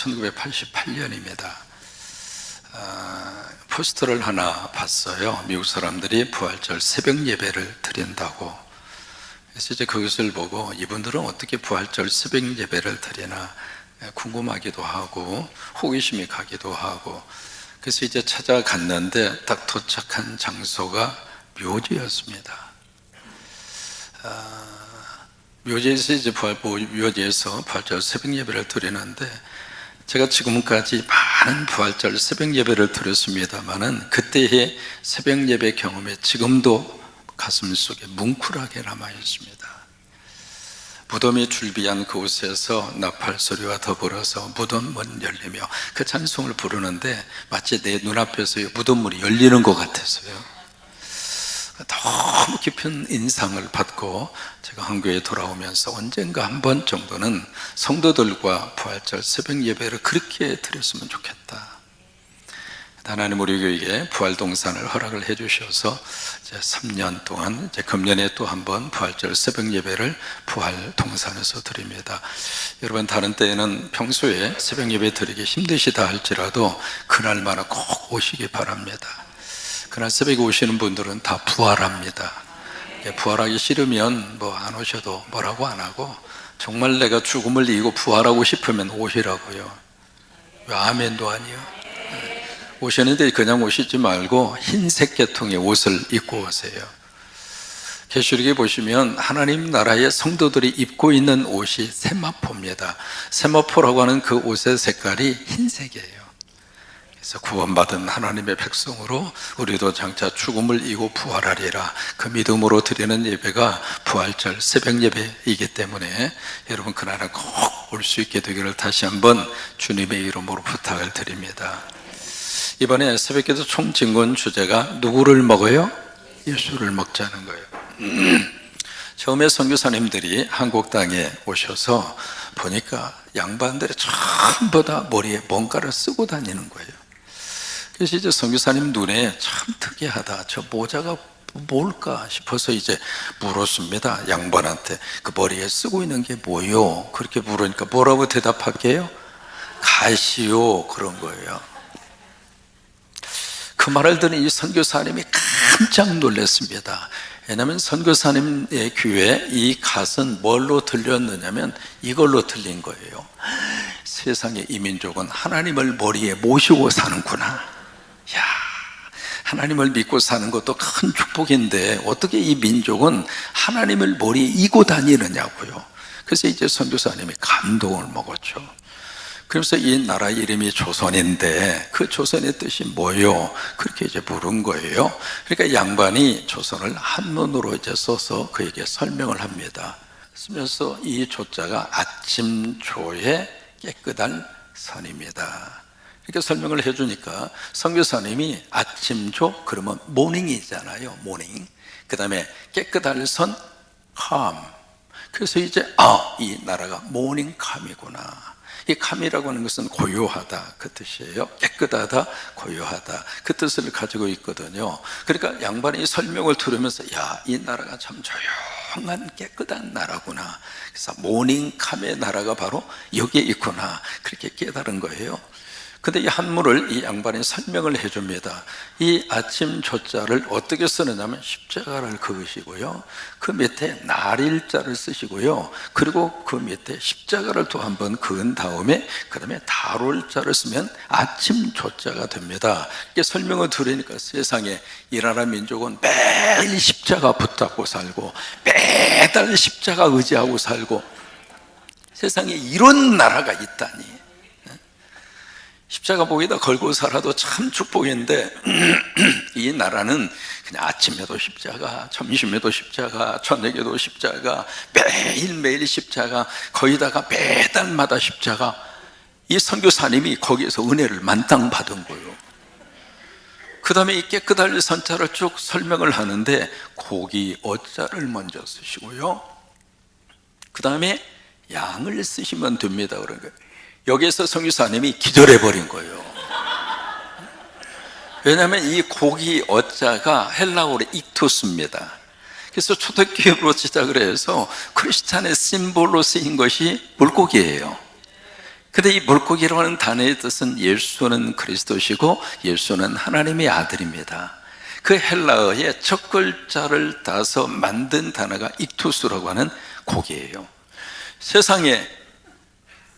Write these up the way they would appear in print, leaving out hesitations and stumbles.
1988년입니다. 포스터를 하나 봤어요. 미국 사람들이 부활절 새벽 예배를 드린다고. 그래서 이제 그것을 보고 이분들은 어떻게 부활절 새벽 예배를 드리나 궁금하기도 하고 호기심이 가기도 하고, 그래서 이제 찾아갔는데 딱 도착한 장소가 묘지였습니다. 묘지에서 이제 묘지에서 부활절 새벽 예배를 드리는데, 제가 지금까지 많은 부활절 새벽 예배를 드렸습니다만은 그때의 새벽 예배 경험에 지금도 가슴속에 뭉클하게 남아 있습니다. 무덤이 줄비한 그곳에서 나팔 소리와 더불어서 무덤문 열리며 그 찬송을 부르는데 마치 내 눈앞에서 무덤문이 열리는 것 같았어요. 너무 깊은 인상을 받고 제가 한교에 돌아오면서 언젠가 한 번 정도는 성도들과 부활절 새벽 예배를 그렇게 드렸으면 좋겠다. 하나님 우리 교회에 부활동산을 허락을 해 주셔서 이제 3년 동안 이제 금년에 또 한 번 부활절 새벽 예배를 부활동산에서 드립니다. 여러분, 다른 때에는 평소에 새벽 예배 드리기 힘드시다 할지라도 그날만은 꼭 오시기 바랍니다. 그날 새벽에 오시는 분들은 다 부활합니다. 부활하기 싫으면 뭐 안 오셔도 뭐라고 안 하고, 정말 내가 죽음을 이기고 부활하고 싶으면 오시라고요. 왜 아멘도 아니요? 오시는데 그냥 오시지 말고 흰색 계통의 옷을 입고 오세요. 계시록에 보시면 하나님 나라의 성도들이 입고 있는 옷이 세마포입니다. 세마포라고 하는 그 옷의 색깔이 흰색이에요. 그래서 구원받은 하나님의 백성으로 우리도 장차 죽음을 이기고 부활하리라, 그 믿음으로 드리는 예배가 부활절 새벽 예배이기 때문에 여러분 그날은 꼭 올 수 있게 되기를 다시 한번 주님의 이름으로 부탁을 드립니다. 이번에 새벽기도 총진군 주제가 누구를 먹어요? 예수를 먹자는 거예요. 처음에 선교사님들이 한국 땅에 오셔서 보니까 양반들이 전부 다 머리에 뭔가를 쓰고 다니는 거예요. 그래서 이제 선교사님 눈에 참 특이하다, 저 모자가 뭘까 싶어서 이제 물었습니다. 양반한테 그 머리에 쓰고 있는 게 뭐요? 그렇게 물으니까 뭐라고 대답할게요? 가시오, 그런 거예요. 그 말을 들은 이 선교사님이 깜짝 놀랐습니다. 왜냐하면 선교사님의 귀에 이 갓은 뭘로 들렸느냐면 이걸로 들린 거예요. 세상의 이 민족은 하나님을 머리에 모시고 사는구나. 야, 하나님을 믿고 사는 것도 큰 축복인데 어떻게 이 민족은 하나님을 머리에 이고 다니느냐고요. 그래서 이제 선교사님이 감동을 먹었죠. 그래서 이 나라 이름이 조선인데 그 조선의 뜻이 뭐요? 그렇게 이제 물은 거예요. 그러니까 양반이 조선을 한문으로 이제 써서 그에게 설명을 합니다. 쓰면서 이 조자가 아침조의 깨끗한 선입니다. 이렇게 설명을 해주니까 선교사님이 아침조 그러면 모닝이잖아요. 모닝. 그 다음에 깨끗한 선 calm. 그래서 이제 이 나라가 모닝캄이구나. 이 캄이라고 하는 것은 고요하다, 그 뜻이에요. 깨끗하다, 고요하다, 그 뜻을 가지고 있거든요. 그러니까 양반이 설명을 들으면서 야, 이 나라가 참 조용한 깨끗한 나라구나. 그래서 모닝캄의 나라가 바로 여기에 있구나, 그렇게 깨달은 거예요. 근데 이 한문을 이 양반이 설명을 해줍니다. 이 아침 조자를 어떻게 쓰느냐면 십자가를 그으시고요, 그 밑에 날일자를 쓰시고요, 그리고 그 밑에 십자가를 또 한번 그은 다음에 그 다음에 다롤자를 쓰면 아침 조자가 됩니다. 이게 설명을 들으니까 세상에 이 나라 민족은 매일 십자가 붙잡고 살고 매달 십자가 의지하고 살고, 세상에 이런 나라가 있다니. 십자가 목에다 걸고 살아도 참 축복인데 이 나라는 그냥 아침에도 십자가, 점심에도 십자가, 저녁에도 십자가, 매일매일 십자가, 거기다가 매달마다 십자가. 이 선교사님이 거기에서 은혜를 만땅 받은 거예요. 그 다음에 이 깨끗할 선자를 쭉 설명을 하는데 고기 어자를 먼저 쓰시고요, 그 다음에 양을 쓰시면 됩니다. 그러니까 여기에서 선교사님이 기절해버린 거예요. 왜냐하면 이 고기 어자가 헬라어로 익투스입니다. 그래서 초대교회로 시작을 해서 크리스찬의 심볼로 쓰인 것이 물고기예요. 근데 이 물고기라는 단어의 뜻은 예수는 그리스도시고 예수는 하나님의 아들입니다. 그 헬라어의 첫 글자를 따서 만든 단어가 익투스라고 하는 고기예요. 세상에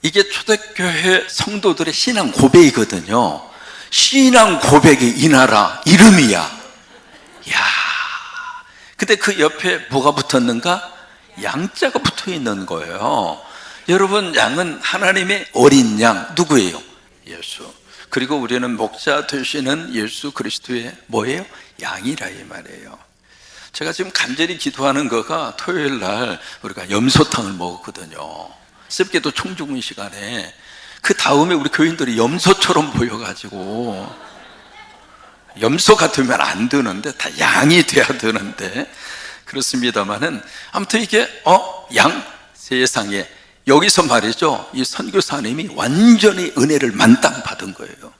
이게 초대교회 성도들의 신앙 고백이거든요. 신앙 고백이 이 나라 이름이야. 야, 근데 그 옆에 뭐가 붙었는가? 양자가 붙어 있는 거예요. 여러분, 양은 하나님의 어린 양 누구예요? 예수. 그리고 우리는 목자 되시는 예수 그리스도의 뭐예요? 양이라 이 말이에요. 제가 지금 간절히 기도하는 거가 토요일 날 우리가 염소탕을 먹었거든요. 새벽에도 총죽은 시간에. 그 다음에 우리 교인들이 염소처럼 보여가지고, 염소 같으면 안 되는데 다 양이 돼야 되는데 그렇습니다만은 아무튼 이게 양 세상에 여기서 말이죠, 이 선교사님이 완전히 은혜를 만땅 받은 거예요.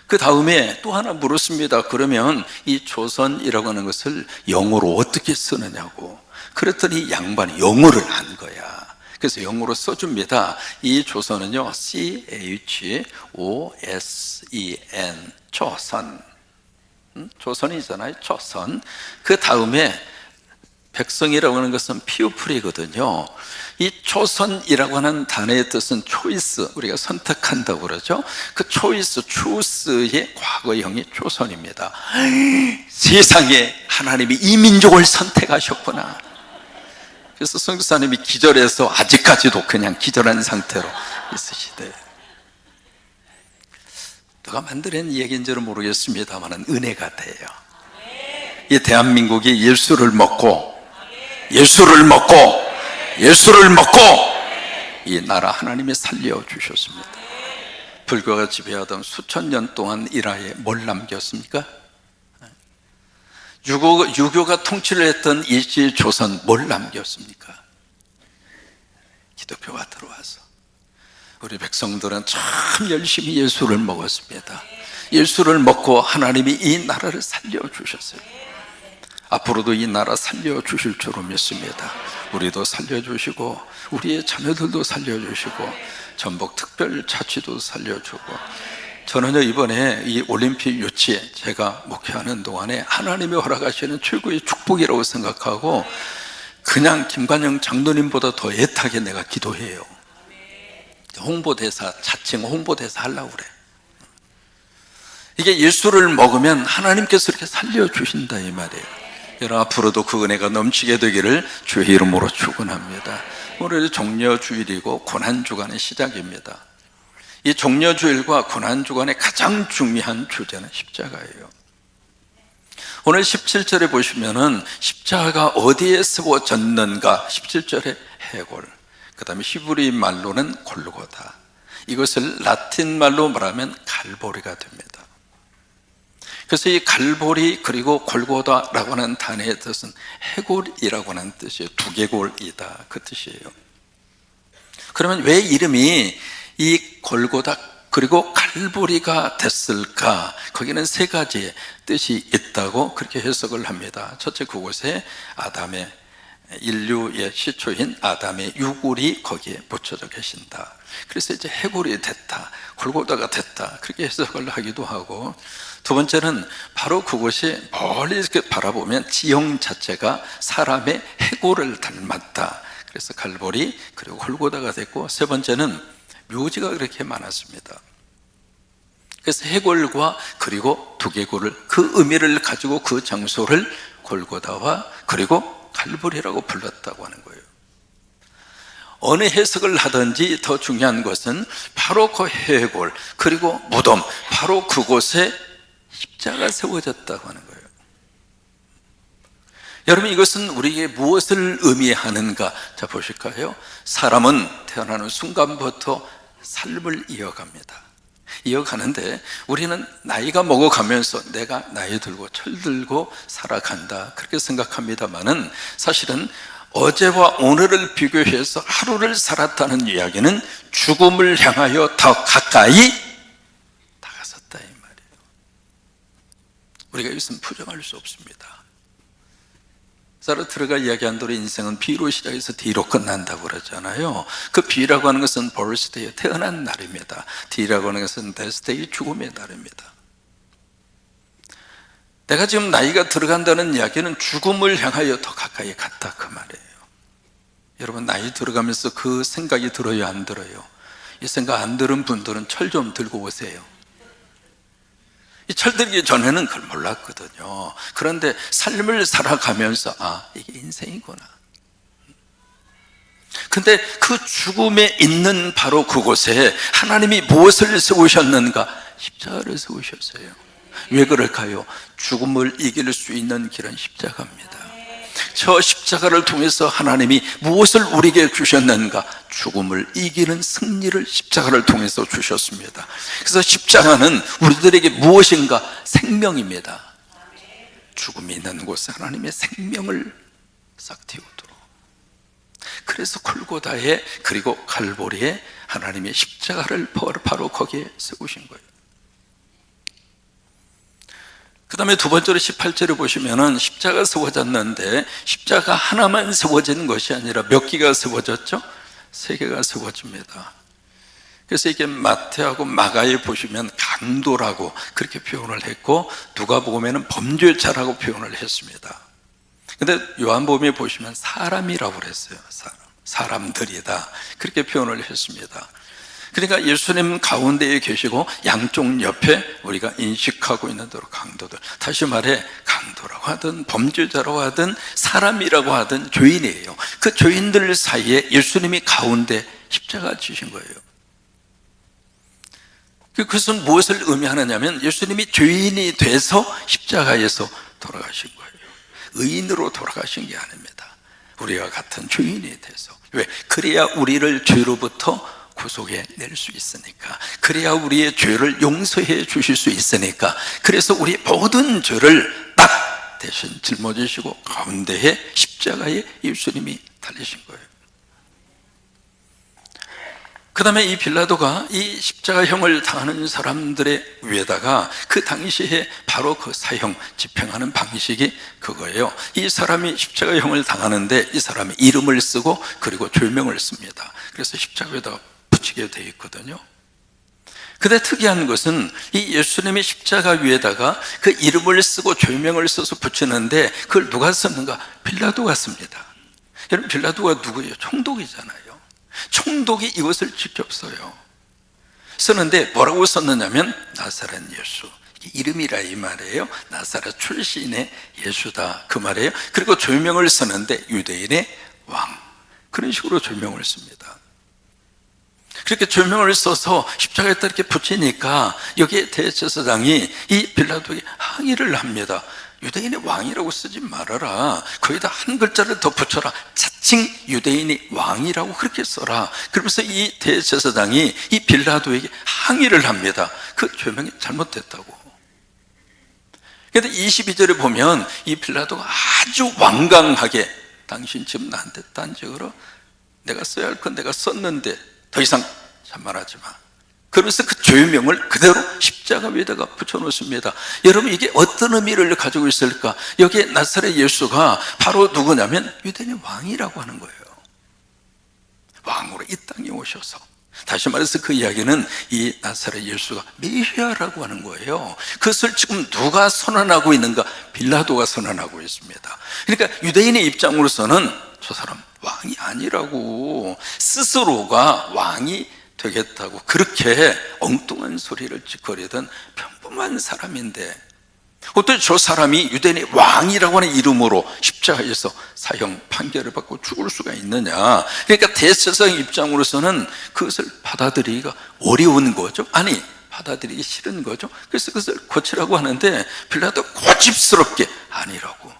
그 다음에 또 하나 물었습니다. 그러면 이 조선이라고 하는 것을 영어로 어떻게 쓰느냐고. 그랬더니 양반이 영어를 안 거야. 그래서 영어로 써줍니다. 이 조선은요, CHOSEN, 조선. 조선이잖아요, 조선. 그 다음에 백성이라고 하는 것은 피우풀이거든요. 이 초선이라고 하는 단어의 뜻은 초이스, 우리가 선택한다고 그러죠. 그 초이스, 추스의 과거형이 조선입니다. 세상에 하나님이 이 민족을 선택하셨구나. 그래서 선교사님이 기절해서 아직까지도 그냥 기절한 상태로 있으시대. 누가 만들어낸 얘기인지는 모르겠습니다만 은혜가 돼요. 이 대한민국이 예수를 먹고 이 나라 하나님이 살려주셨습니다. 불교가 지배하던 수천 년 동안 이 나라에 뭘 남겼습니까? 유교가 통치를 했던 이 조선 뭘 남겼습니까? 기독교가 들어와서 우리 백성들은 참 열심히 예수를 먹었습니다. 예수를 먹고 하나님이 이 나라를 살려주셨어요. 앞으로도 이 나라 살려주실 줄로 믿습니다. 우리도 살려주시고 우리의 자녀들도 살려주시고 전북특별자치도 살려주고, 저는요 이번에 이 올림픽 유치 제가 목회하는 동안에 하나님이 허락하시는 최고의 축복이라고 생각하고 그냥 김관영 장로님보다 더 애타게 내가 기도해요. 홍보대사, 자칭 홍보대사 하려고 그래. 이게 예수를 먹으면 하나님께서 이렇게 살려주신다 이 말이에요. 여러분, 앞으로도 그 은혜가 넘치게 되기를 주의 이름으로 축원합니다. 오늘 종려주일이고 고난주간의 시작입니다. 이 종려주일과 고난주간의 가장 중요한 주제는 십자가예요. 오늘 17절에 보시면은 십자가가 어디에 세워졌는가, 17절에 해골, 그 다음에 히브리 말로는 골고다, 이것을 라틴 말로 말하면 갈보리가 됩니다. 그래서 이 갈보리 그리고 골고다라고 하는 단어의 뜻은 해골이라고 하는 뜻이에요. 두개골이다 그 뜻이에요. 그러면 왜 이름이 이 골고다 그리고 갈보리가 됐을까? 거기는 세 가지의 뜻이 있다고 그렇게 해석을 합니다. 첫째, 그곳에 아담의 인류의 시초인 아담의 유골이 거기에 묻혀져 계신다. 그래서 이제 해골이 됐다, 골고다가 됐다, 그렇게 해석을 하기도 하고, 두 번째는 바로 그곳이 멀리 이렇게 바라보면 지형 자체가 사람의 해골을 닮았다, 그래서 갈보리 그리고 골고다가 됐고, 세 번째는 묘지가 그렇게 많았습니다. 그래서 해골과 그리고 두개골을, 그 의미를 가지고 그 장소를 골고다와 그리고 갈보리라고 불렀다고 하는 거예요. 어느 해석을 하든지 더 중요한 것은 바로 그 해골 그리고 무덤, 바로 그곳에 십자가 세워졌다고 하는 거예요. 여러분, 이것은 우리에게 무엇을 의미하는가? 자, 보실까요? 사람은 태어나는 순간부터 삶을 이어가는데 우리는 나이가 먹어가면서 내가 나이 들고 철들고 살아간다 그렇게 생각합니다만은, 사실은 어제와 오늘을 비교해서 하루를 살았다는 이야기는 죽음을 향하여 더 가까이 다가섰다 이 말이에요. 우리가 이것은 부정할 수 없습니다. 사르트르가 이야기한 대로 인생은 B로 시작해서 D로 끝난다고 그러잖아요. 그 B라고 하는 것은 birthday, 태어난 날입니다. D라고 하는 것은 death day, 죽음의 날입니다. 내가 지금 나이가 들어간다는 이야기는 죽음을 향하여 더 가까이 갔다 그 말이에요. 여러분 나이 들어가면서 그 생각이 들어요 안 들어요? 이 생각 안 들은 분들은 철 좀 들고 오세요. 이 철 들기 전에는 그걸 몰랐거든요. 그런데 삶을 살아가면서 이게 인생이구나. 근데 그 죽음에 있는 바로 그곳에 하나님이 무엇을 세우셨는가? 십자가를 세우셨어요. 왜 그럴까요? 죽음을 이길 수 있는 길은 십자가입니다. 저 십자가를 통해서 하나님이 무엇을 우리에게 주셨는가? 죽음을 이기는 승리를 십자가를 통해서 주셨습니다. 그래서 십자가는 우리들에게 무엇인가? 생명입니다. 죽음이 있는 곳에 하나님의 생명을 싹 틔우도록. 그래서 골고다에 그리고 갈보리에 하나님의 십자가를 바로 거기에 세우신 거예요. 그 다음에 두 번째로 18절에 보시면은 십자가 세워졌는데 십자가 하나만 세워지는 것이 아니라 몇 개가 세워졌죠? 3개가 세워집니다. 그래서 이게 마태하고 마가에 보시면 강도라고 그렇게 표현을 했고 누가복음에는 범죄자라고 표현을 했습니다. 근데 요한복음에 보시면 사람이라고 그랬어요. 사람들이다 그렇게 표현을 했습니다. 그러니까 예수님 가운데에 계시고 양쪽 옆에 우리가 인식하고 있는 대로 강도들, 다시 말해 강도라고 하든 범죄자라고 하든 사람이라고 하든 죄인이에요. 그 죄인들 사이에 예수님이 가운데 십자가 지신 거예요. 그것은 무엇을 의미하느냐면 예수님이 죄인이 돼서 십자가에서 돌아가신 거예요. 의인으로 돌아가신 게 아닙니다. 우리와 같은 죄인이 돼서. 왜? 그래야 우리를 죄로부터 구속해 낼 수 있으니까, 그래야 우리의 죄를 용서해 주실 수 있으니까, 그래서 우리 모든 죄를 딱 대신 짊어지시고 가운데에 십자가에 예수님이 달리신 거예요. 그 다음에 이 빌라도가 이 십자가형을 당하는 사람들의 위에다가 그 당시에 바로 그 사형 집행하는 방식이 그거예요. 이 사람이 십자가형을 당하는데 이 사람이 이름을 쓰고 그리고 죄명을 씁니다. 그래서 십자가에다가 붙이게 되어 있거든요. 근데 특이한 것은 이 예수님이 십자가 위에다가 그 이름을 쓰고 죄명을 써서 붙이는데 그걸 누가 썼는가? 빌라도가 씁니다. 여러분 빌라도가 누구예요? 총독이잖아요. 총독이 이것을 직접 써요. 쓰는데 뭐라고 썼느냐면 나사렛 예수, 이름이라 이 말이에요. 나사렛 출신의 예수다 그 말이에요. 그리고 죄명을 쓰는데 유대인의 왕, 그런 식으로 죄명을 씁니다. 그렇게 죄명을 써서 십자가에다 이렇게 붙이니까 여기에 대제사장이 이 빌라도에게 항의를 합니다. 유대인의 왕이라고 쓰지 말아라. 거기다 한 글자를 더 붙여라. 자칭 유대인이 왕이라고 그렇게 써라. 그러면서 이 대제사장이 이 빌라도에게 항의를 합니다. 그 죄명이 잘못됐다고. 그런데 22절에 보면 이 빌라도가 아주 완강하게 당신 지금 나한테 딴지으로 내가 써야 할 건 내가 썼는데 더 이상 잔말하지 마. 그러면서 그 죄명을 그대로 십자가 위에다가 붙여놓습니다. 여러분 이게 어떤 의미를 가지고 있을까? 여기에 나사렛 예수가 바로 누구냐면 유대인의 왕이라고 하는 거예요. 왕으로 이 땅에 오셔서, 다시 말해서 그 이야기는 이 나사렛 예수가 메시아라고 하는 거예요. 그것을 지금 누가 선언하고 있는가? 빌라도가 선언하고 있습니다. 그러니까 유대인의 입장으로서는 저 사람 왕이 아니라고, 스스로가 왕이 되겠다고 그렇게 엉뚱한 소리를 짓거리던 평범한 사람인데 어떻게 저 사람이 유대인의 왕이라고 하는 이름으로 십자가에서 사형 판결을 받고 죽을 수가 있느냐. 그러니까 대제사장 입장으로서는 그것을 받아들이기가 어려운 거죠. 아니 받아들이기 싫은 거죠. 그래서 그것을 고치라고 하는데 빌라도 고집스럽게 아니라고.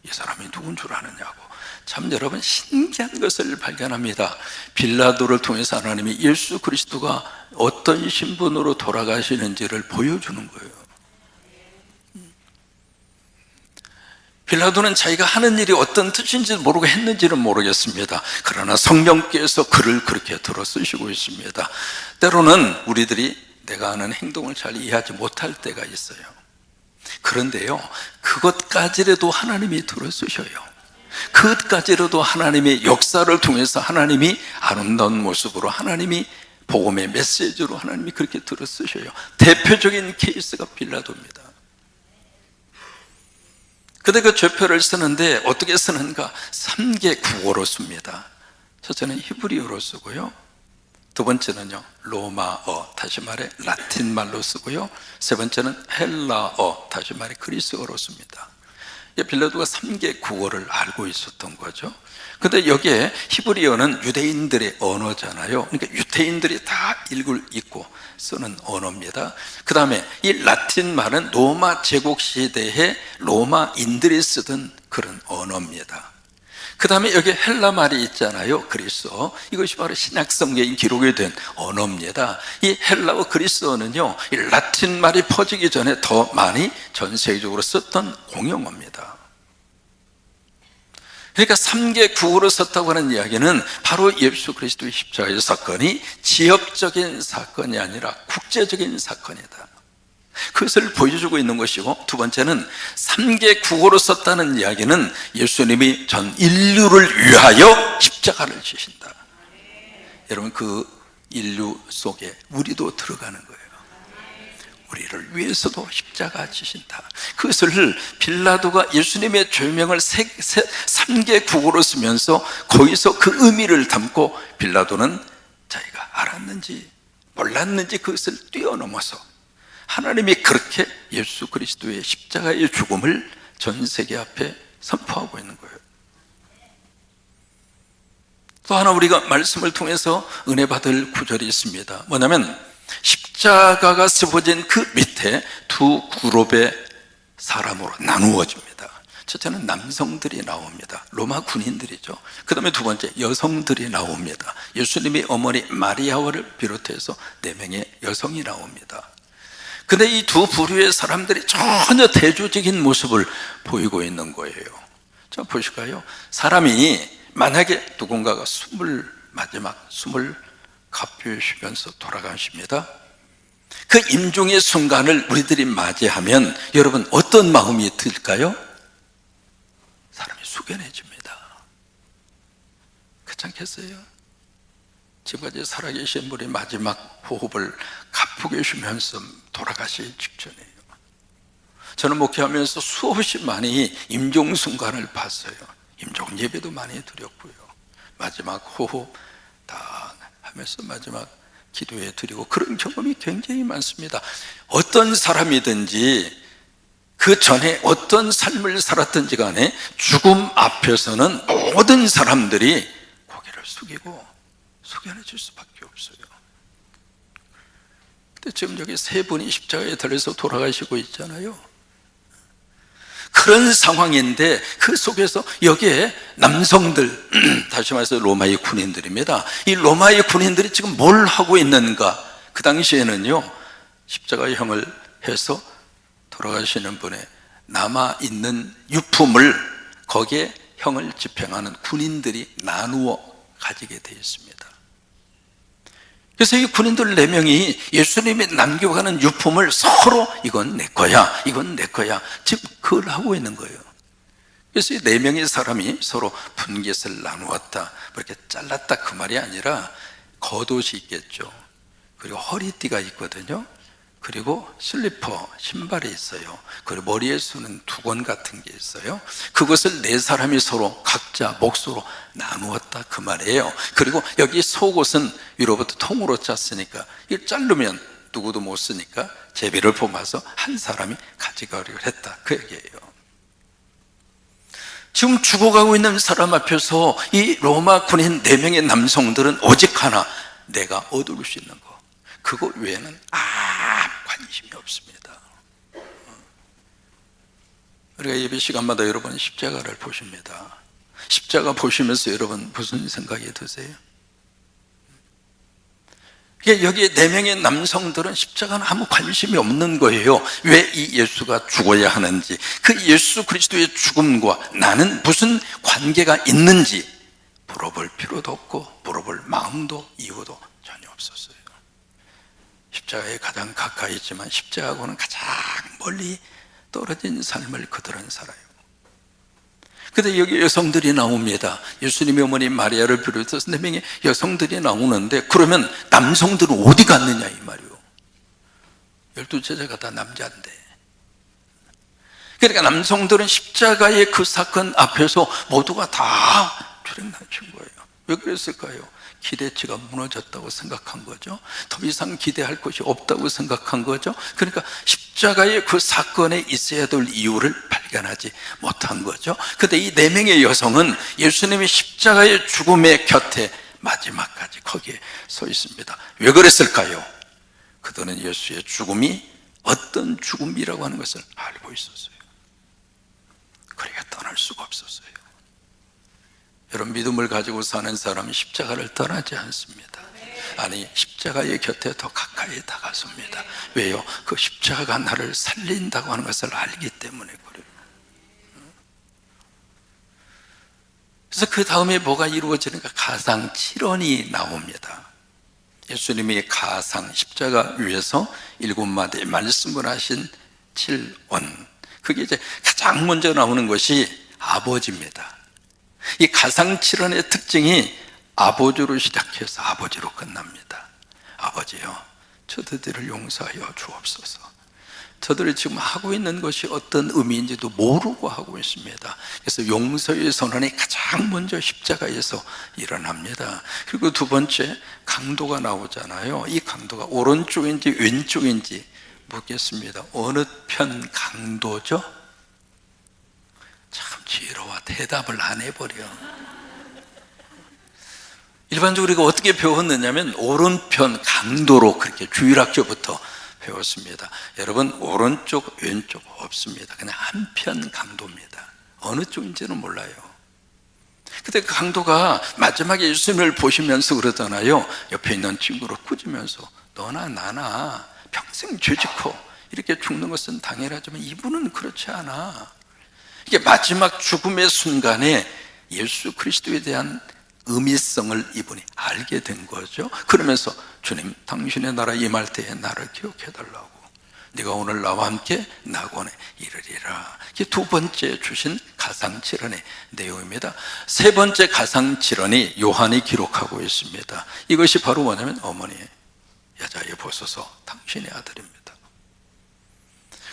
이 사람이 누군 줄 아느냐고. 참 여러분 신기한 것을 발견합니다. 빌라도를 통해서 하나님이 예수 그리스도가 어떤 신분으로 돌아가시는지를 보여주는 거예요. 빌라도는 자기가 하는 일이 어떤 뜻인지 모르고 했는지는 모르겠습니다. 그러나 성령께서 그를 그렇게 들어 쓰시고 있습니다. 때로는 우리들이 내가 하는 행동을 잘 이해하지 못할 때가 있어요. 그런데요, 그것까지라도 하나님이 들어 쓰셔요. 그것까지라도 하나님의 역사를 통해서 하나님이 아름다운 모습으로 하나님이 복음의 메시지로 하나님이 그렇게 들어 쓰셔요. 대표적인 케이스가 빌라도입니다. 근데 그 죄표를 쓰는데 어떻게 쓰는가? 3개 국어로 씁니다. 첫째는 히브리어로 쓰고요, 두 번째는요 로마어, 다시 말해 라틴 말로 쓰고요, 세 번째는 헬라어, 다시 말해 그리스어로 씁니다. 빌라도가 3개 국어를 알고 있었던 거죠. 근데 여기에 히브리어는 유대인들의 언어잖아요. 그러니까 유대인들이 다 읽고 쓰는 언어입니다. 그 다음에 이 라틴 말은 로마 제국 시대에 로마인들이 쓰던 그런 언어입니다. 그 다음에 여기 헬라 말이 있잖아요. 그리스어. 이것이 바로 신약 성경에 기록이 된 언어입니다. 이 헬라어 그리스어는요, 이 라틴 말이 퍼지기 전에 더 많이 전 세계적으로 썼던 공용어입니다. 그러니까 3개 국어로 썼다고 하는 이야기는 바로 예수 그리스도의 십자가의 사건이 지역적인 사건이 아니라 국제적인 사건이다, 그것을 보여주고 있는 것이고, 두 번째는 3개 국어로 썼다는 이야기는 예수님이 전 인류를 위하여 십자가를 지신다. 여러분, 그 인류 속에 우리도 들어가는 거예요. 우리를 위해서도 십자가 지신다. 그것을 빌라도가 예수님의 죄명을 3개 국어로 쓰면서 거기서 그 의미를 담고, 빌라도는 자기가 알았는지 몰랐는지 그것을 뛰어넘어서 하나님이 그렇게 예수 그리스도의 십자가의 죽음을 전 세계 앞에 선포하고 있는 거예요. 또 하나 우리가 말씀을 통해서 은혜 받을 구절이 있습니다. 뭐냐면 십자가가 세워진 그 밑에 두 그룹의 사람으로 나누어집니다. 첫째는 남성들이 나옵니다. 로마 군인들이죠. 그 다음에 두 번째 여성들이 나옵니다. 예수님의 어머니 마리아를 비롯해서 4명의 여성이 나옵니다. 근데 이 두 부류의 사람들이 전혀 대조적인 모습을 보이고 있는 거예요. 자, 보실까요? 사람이 만약에 누군가가 마지막 숨을 가쁘시면서 돌아가십니다. 그 임종의 순간을 우리들이 맞이하면 여러분 어떤 마음이 들까요? 사람이 숙연해집니다. 그렇지 않겠어요? 지금까지 살아계신 분이 마지막 호흡을 가쁘게 쉬면서 돌아가실 직전이에요. 저는 목회하면서 수없이 많이 임종 순간을 봤어요. 임종 예배도 많이 드렸고요, 마지막 호흡 다 하면서 마지막 기도해 드리고, 그런 경험이 굉장히 많습니다. 어떤 사람이든지 그 전에 어떤 삶을 살았든지 간에 죽음 앞에서는 모든 사람들이 고개를 숙이고 숙연해질 수밖에 없어요. 근데 지금 여기 3분이 십자가에 달려서 돌아가시고 있잖아요. 그런 상황인데 그 속에서 여기에 남성들, 다시 말해서 로마의 군인들입니다. 이 로마의 군인들이 지금 뭘 하고 있는가? 그 당시에는요, 십자가형을 해서 돌아가시는 분의 남아있는 유품을 거기에 형을 집행하는 군인들이 나누어 가지게 되어 있습니다. 그래서 이 군인들 4명이 예수님이 남겨가는 유품을 서로 이건 내 거야, 이건 내 거야, 지금 그걸 하고 있는 거예요. 그래서 이 4명의 사람이 서로 분깃을 나누었다, 이렇게 잘랐다, 그 말이 아니라 겉옷이 있겠죠. 그리고 허리띠가 있거든요. 그리고 슬리퍼, 신발이 있어요. 그리고 머리에 쓰는 두건 같은 게 있어요. 그것을 4사람이 서로 각자 몫으로 나누었다, 그 말이에요. 그리고 여기 속옷은 위로부터 통으로 짰으니까 이걸 자르면 누구도 못 쓰니까 제비를 뽑아서 한 사람이 가져가려고 했다, 그 얘기예요. 지금 죽어가고 있는 사람 앞에서 이 로마 군인 4명의 남성들은 오직 하나, 내가 얻을 수 있는 거, 그거 외에는 아무 관심이 없습니다. 우리가 예배 시간마다 여러분 십자가를 보십니다. 십자가 보시면서 여러분 무슨 생각이 드세요? 여기 4명의 남성들은 십자가는 아무 관심이 없는 거예요. 왜 이 예수가 죽어야 하는지, 그 예수 그리스도의 죽음과 나는 무슨 관계가 있는지 물어볼 필요도 없고 물어볼 마음도 이유도 전혀 없었어요. 십자가에 가장 가까이 있지만 십자가하고는 가장 멀리 떨어진 삶을 그들은 살아요. 근데 여기 여성들이 나옵니다. 예수님의 어머니 마리아를 비롯해서 4명의 여성들이 나오는데, 그러면 남성들은 어디 갔느냐 이 말이요. 12제자가 다 남자인데. 그러니까 남성들은 십자가의 그 사건 앞에서 모두가 다 주랭나친 거예요. 왜 그랬을까요? 기대치가 무너졌다고 생각한 거죠. 더 이상 기대할 것이 없다고 생각한 거죠. 그러니까 십자가의 그 사건에 있어야 될 이유를 발견하지 못한 거죠. 그런데 이 4명의 여성은 예수님의 십자가의 죽음의 곁에 마지막까지 거기에 서 있습니다. 왜 그랬을까요? 그들은 예수의 죽음이 어떤 죽음이라고 하는 것을 알고 있었어요. 그러니까 떠날 수가 없었어요. 여러분, 믿음을 가지고 사는 사람은 십자가를 떠나지 않습니다. 아니, 십자가의 곁에 더 가까이 다가섭니다. 왜요? 그 십자가가 나를 살린다고 하는 것을 알기 때문에 그래요. 그래서 그 다음에 뭐가 이루어지는가? 가상 7원이 나옵니다. 예수님이 가상 십자가 위에서 7마디의 말씀을 하신 7원, 그게 이제 가장 먼저 나오는 것이 아버지입니다. 이 가상 7원의 특징이 아버지로 시작해서 아버지로 끝납니다. 아버지요, 저들을 용서하여 주옵소서. 저들이 지금 하고 있는 것이 어떤 의미인지도 모르고 하고 있습니다. 그래서 용서의 선언이 가장 먼저 십자가에서 일어납니다. 그리고 두 번째, 강도가 나오잖아요. 이 강도가 오른쪽인지 왼쪽인지 묻겠습니다. 어느 편 강도죠? 참 지혜로워. 대답을 안 해버려. 일반적으로 우리가 어떻게 배웠느냐면 오른편 강도로 그렇게 주일학교부터 배웠습니다. 여러분, 오른쪽 왼쪽 없습니다. 그냥 한편 강도입니다. 어느 쪽인지는 몰라요. 그때 그 강도가 마지막에 예수님을 보시면서 그러잖아요. 옆에 있는 친구를 꾸짖으면서 너나 나나 평생 죄짓고 이렇게 죽는 것은 당연하지만 이분은 그렇지 않아. 이게 마지막 죽음의 순간에 예수 그리스도에 대한 의미성을 이분이 알게 된 거죠. 그러면서 주님, 당신의 나라 임할 때에 나를 기억해 달라고. 네가 오늘 나와 함께 낙원에 이르리라. 이게 두 번째 주신 가상칠언의 내용입니다. 세 번째 가상칠언이 요한이 기록하고 있습니다. 이것이 바로 뭐냐면, 어머니, 여자여 보소서, 당신의 아들입니다.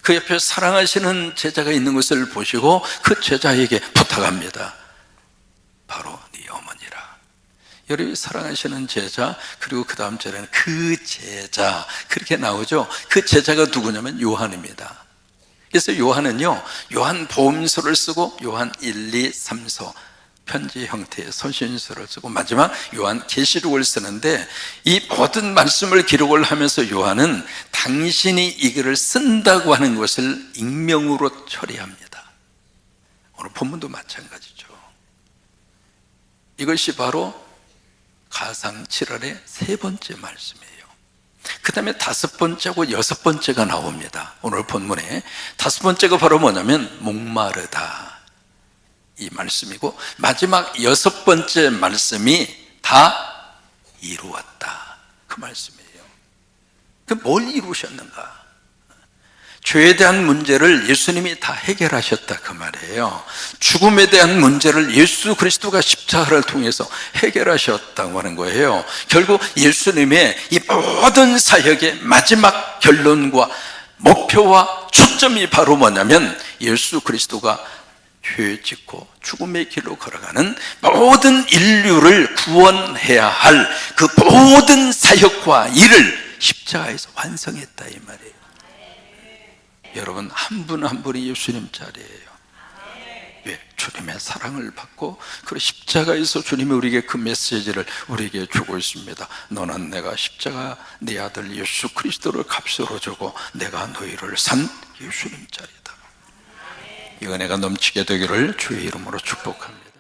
그 옆에 사랑하시는 제자가 있는 것을 보시고 그 제자에게 부탁합니다. 바로 네 어머니라. 여러분이 사랑하시는 제자, 그리고 그 다음 절에는 그 제자, 그렇게 나오죠. 그 제자가 누구냐면 요한입니다. 그래서 요한은요, 요한 복음서를 쓰고 요한 1, 2, 3서 편지 형태의 서신서를 쓰고 마지막 요한 계시록을 쓰는데, 이 모든 말씀을 기록을 하면서 요한은 당신이 이 글을 쓴다고 하는 것을 익명으로 처리합니다. 오늘 본문도 마찬가지죠. 이것이 바로 가상 7월의 세 번째 말씀이에요. 그 다음에 다섯 번째하고 여섯 번째가 나옵니다. 오늘 본문에 다섯 번째가 바로 뭐냐면 목마르다, 이 말씀이고, 마지막 여섯 번째 말씀이 다 이루었다, 그 말씀이에요. 그 뭘 이루셨는가? 죄에 대한 문제를 예수님이 다 해결하셨다, 그 말이에요. 죽음에 대한 문제를 예수 그리스도가 십자가를 통해서 해결하셨다고 하는 거예요. 결국 예수님의 이 모든 사역의 마지막 결론과 목표와 초점이 바로 뭐냐면, 예수 그리스도가 죄 짓고 죽음의 길로 걸어가는 모든 인류를 구원해야 할 그 모든 사역과 일을 십자가에서 완성했다, 이 말이에요. 여러분, 한 분 한 분이 예수님 자리예요. 왜? 주님의 사랑을 받고 그 십자가에서 주님이 우리에게 그 메시지를 우리에게 주고 있습니다. 너는 내가 십자가 네 아들 예수 그리스도를 값으로 주고 내가 너희를 산 예수님 자리다. 이 은혜가 넘치게 되기를 주의 이름으로 축복합니다.